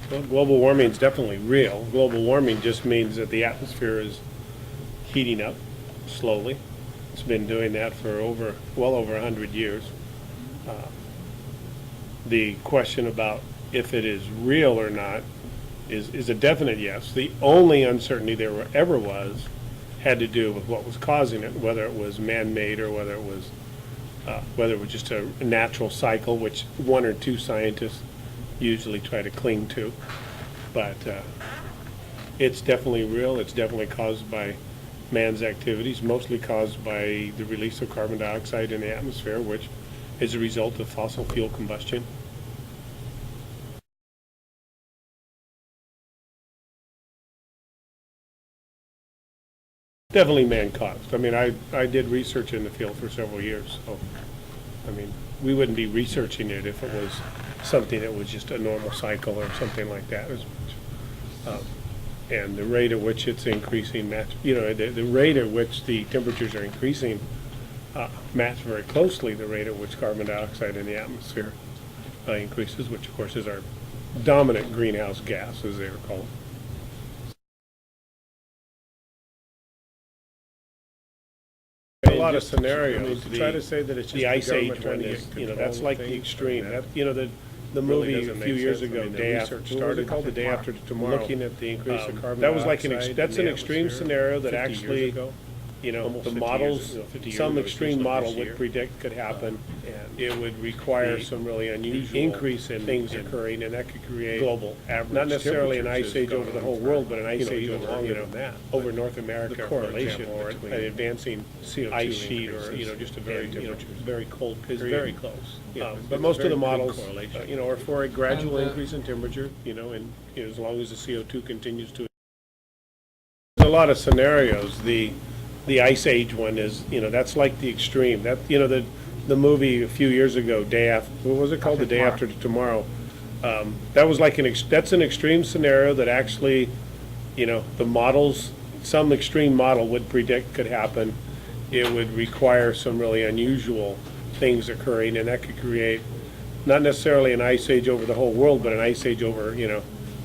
Well, global warming is definitely real. Global warming just means that the atmosphere is heating up slowly. It's been doing that for well over 100 years. Uh, the question about if it is real or not is a definite yes. The only uncertainty there ever was had to do with what was causing it, whether it was man-made or whether it was just a natural cycle, which one or two scientists usually try to cling to. But it's definitely real. It's definitely caused by man's activities, mostly caused by the release of carbon dioxide in the atmosphere, which is a result of fossil fuel combustion. Definitely man-caused. I mean, I did research in the field for several years, so I mean, we wouldn't be researching it if it was something that was just a normal cycle or something like that as much. And the rate at which it's increasing the rate at which the temperatures are increasing match very closely the rate at which carbon dioxide in the atmosphere increases, which of course is our dominant greenhouse gas, as they are called. A lot of scenarios. To try to say that it's just the ice age one is, that's like the extreme. That the movie a few years ago, Day After, started called The Day After Tomorrow. Looking at the increase of carbon that was like that's an extreme scenario that actually, the models, some extreme model would predict could happen. And it would require some really unusual increase in things occurring, and that could create global average. Not necessarily an ice age over the whole world, but an ice age over, over North America, for example, or an advancing CO2 ice sheet, or just a very cold period. It's very close. But most of the models, are for a gradual increase in temperature. And as long as the CO2 continues to. There's a lot of scenarios. The ice age one is, that's like the extreme. That the movie a few years ago, Day After, what was it called? The Day After Tomorrow. That was like that's an extreme scenario that actually, the models, some extreme model would predict could happen. It would require some really unusual things occurring, and that could create not necessarily an ice age over the whole world, but an ice age over,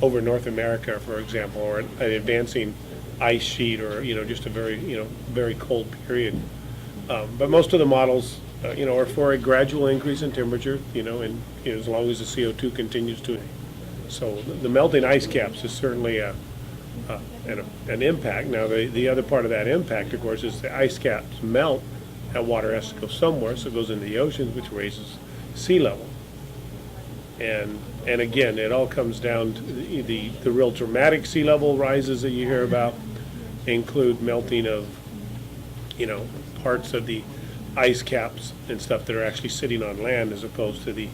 over North America, for example, or an advancing ice sheet, or just a very cold period. But most of the models are for a gradual increase in temperature, and as long as the CO2 continues to. So the melting ice caps is certainly an impact. Now the other part of that impact, of course, is the ice caps melt, that water has to go somewhere, so it goes into the oceans, which raises sea level. And again, it all comes down to the real dramatic sea level rises that you hear about include melting of, parts of the ice caps and stuff that are actually sitting on land, as opposed to the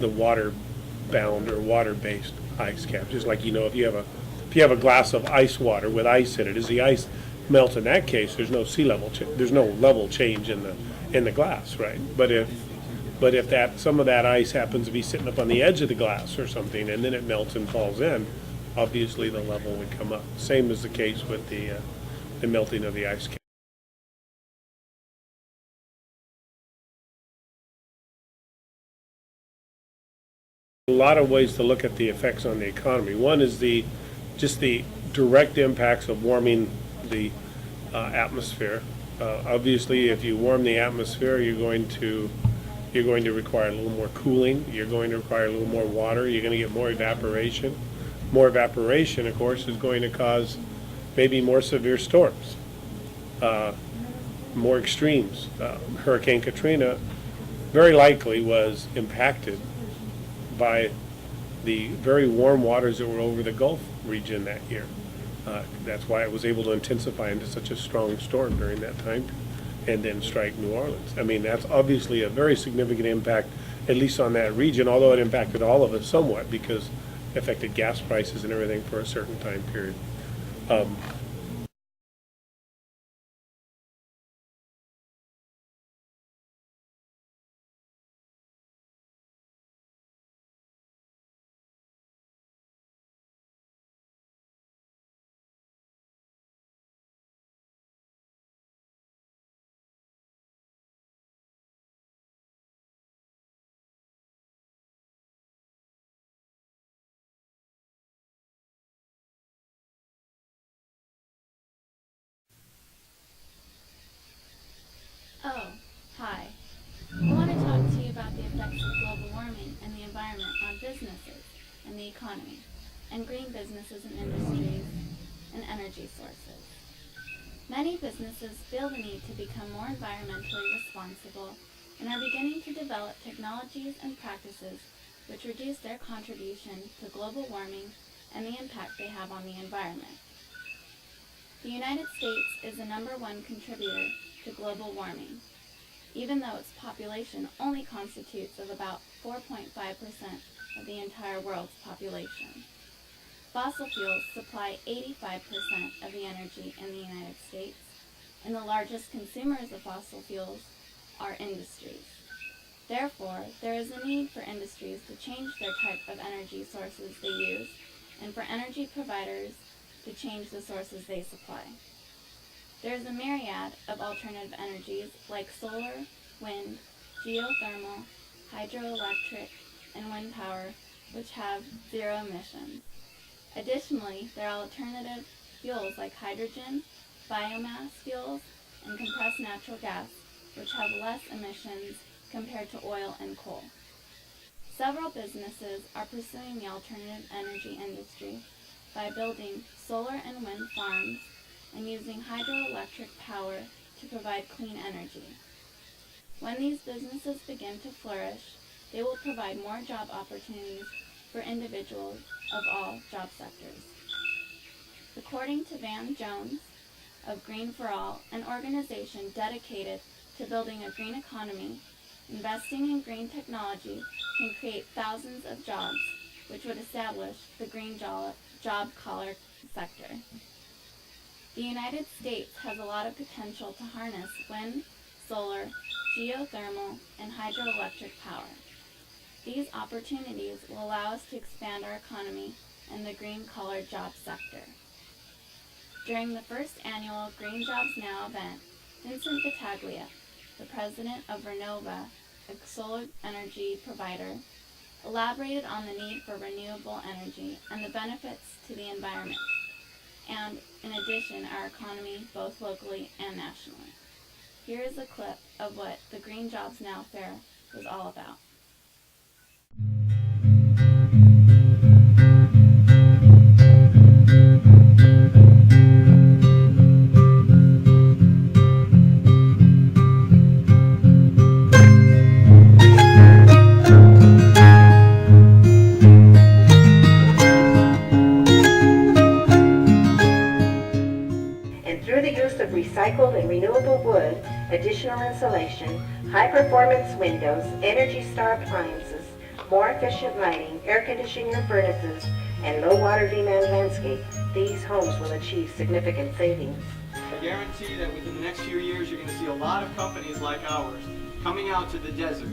water-bound or water-based ice caps. Just like, if you have a glass of ice water with ice in it, as the ice melts in that case, there's no sea level, there's no level change in the glass, right? But if some of that ice happens to be sitting up on the edge of the glass or something, and then it melts and falls in, obviously the level would come up. Same is the case with the melting of the ice cap. A lot of ways to look at the effects on the economy. One is just the direct impacts of warming the atmosphere. Obviously, if you warm the atmosphere, you're going to require a little more cooling. You're going to require a little more water. You're going to get more evaporation. More evaporation, of course, is going to cause maybe more severe storms, more extremes. Hurricane Katrina very likely was impacted by the very warm waters that were over the Gulf region that year. That's why it was able to intensify into such a strong storm during that time and then strike New Orleans. I mean, that's obviously a very significant impact, at least on that region, although it impacted all of us somewhat because it affected gas prices and everything for a certain time period. businesses and the economy, and green businesses and industries and energy sources. Many businesses feel the need to become more environmentally responsible and are beginning to develop technologies and practices which reduce their contribution to global warming and the impact they have on the environment. The United States is the #1 contributor to global warming, even though its population only constitutes of about 4.5% of the entire world's population. Fossil fuels supply 85% of the energy in the United States, and the largest consumers of fossil fuels are industries. Therefore, there is a need for industries to change their type of energy sources they use, and for energy providers to change the sources they supply. There is a myriad of alternative energies like solar, wind, geothermal, hydroelectric, and wind power, which have zero emissions. Additionally, there are alternative fuels like hydrogen, biomass fuels, and compressed natural gas, which have less emissions compared to oil and coal. Several businesses are pursuing the alternative energy industry by building solar and wind farms and using hydroelectric power to provide clean energy. When these businesses begin to flourish, they will provide more job opportunities for individuals of all job sectors. According to Van Jones of Green for All, an organization dedicated to building a green economy, investing in green technology can create thousands of jobs, which would establish the green job collar sector. The United States has a lot of potential to harness wind, solar, geothermal, and hydroelectric power. These opportunities will allow us to expand our economy and the green-collar job sector. During the first annual Green Jobs Now event, Vincent Battaglia, the president of Renova, a solar energy provider, elaborated on the need for renewable energy and the benefits to the environment, and in addition, our economy both locally and nationally. Here is a clip of what the Green Jobs Now Fair was all about. Recycled and renewable wood, additional insulation, high-performance windows, Energy Star appliances, more efficient lighting, air conditioning and furnaces, and low water demand landscape, these homes will achieve significant savings. I guarantee that within the next few years you're going to see a lot of companies like ours coming out to the desert,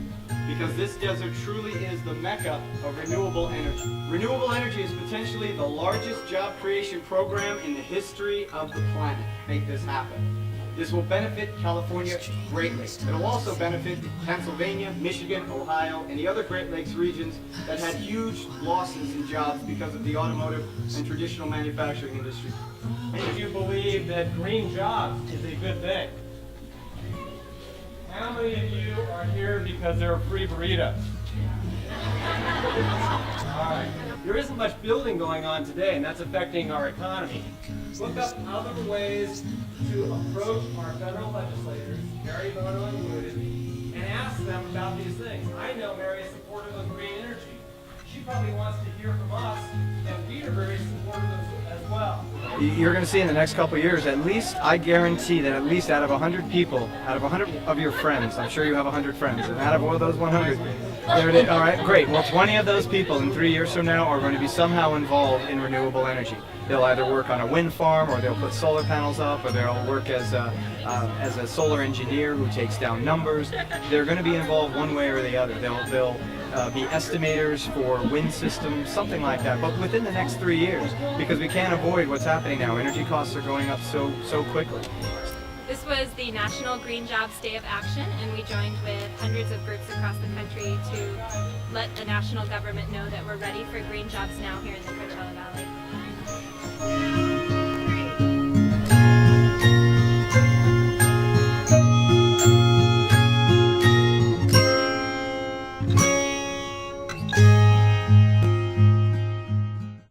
because this desert truly is the mecca of renewable energy. Renewable energy is potentially the largest job creation program in the history of the planet. Make this happen. This will benefit California greatly. It will also benefit Pennsylvania, Michigan, Ohio, and the other Great Lakes regions that had huge losses in jobs because of the automotive and traditional manufacturing industry. Many of you believe that green jobs is a good thing. How many of you are here because there are free burritos? All right. There isn't much building going on today, and that's affecting our economy. Look up other ways to approach our federal legislators, Mary Bono included, and ask them about these things. I know Mary is supportive of green energy. She probably wants to hear from us, and we are very supportive as well. You're going to see in the next couple of years, at least, I guarantee that at least out of 100 people, out of 100 of your friends, I'm sure you have 100 friends, and out of all those 100, there it is. All right, great. Well, 20 of those people in 3 years from now are going to be somehow involved in renewable energy. They'll either work on a wind farm, or they'll put solar panels up, or they'll work as a solar engineer who takes down numbers. They're going to be involved one way or the other. They'll be estimators for wind systems, something like that, but within the next 3 years, because we can't avoid what's happening now. Energy costs are going up so quickly. This was the National Green Jobs Day of Action, and we joined with hundreds of groups across the country to let the national government know that we're ready for green jobs now here in the Coachella Valley.